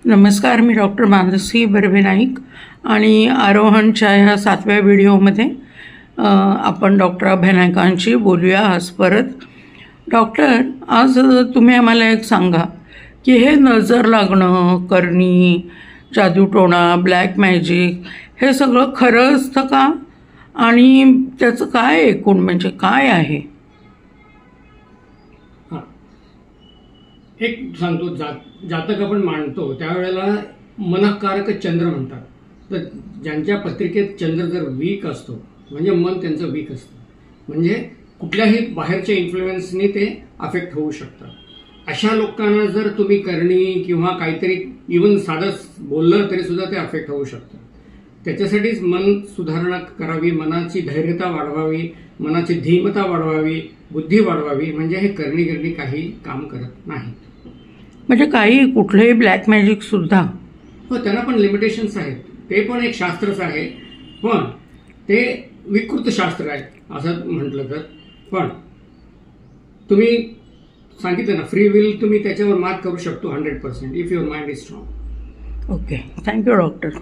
नमस्कार, मी डॉक्टर मानसी बर्वे नाईक आणि आरोहणच्या ह्या 7व्या व्हिडिओमध्ये आपण डॉक्टर अभय नाईकांशी बोलूया आज परत. डॉक्टर, आज तुम्ही आम्हाला एक सांगा की हे नजर लागणं, करणी, जादूटोणा, ब्लॅक मॅजिक हे सगळं खरं असतं का? आणि त्याचं काय एकूण म्हणजे काय आहे? एक सांगतो, जातक आपण मांडतो त्यावेळेला मनःकारक चंद्र म्हणतात. तर ज्यांच्या पत्रिकेत चंद्र जर वीक असतो म्हणजे मन त्यांचं वीक असतं, म्हणजे कुठल्याही बाहेरच्या इन्फ्लुएन्सनी ते अफेक्ट होऊ शकतं. अशा लोकांना जर तुम्ही करणी किंवा काहीतरी इवन साधं बोललं तरी सुद्धा ते अफेक्ट होऊ शकतं. त्याच्यासाठीच मन सुधारणा करावी, मनाची धैर्यता वाढवावी, मनाची धीमता वाढवावी, बुद्धी वाढवावी. म्हणजे हे करणी काही काम करत नाही. म्हणजे काही कुठलंही ब्लॅक मॅजिकसुद्धा? हो, त्यांना पण लिमिटेशन्स आहेत. ते पण एक शास्त्रच आहे, पण ते विकृत शास्त्र आहे असं म्हटलं तर. पण तुम्ही सांगितलं ना, फ्री विल, तुम्ही त्याच्यावर मात करू शकतो 100% if your mind is strong. Okay, thank you doctor.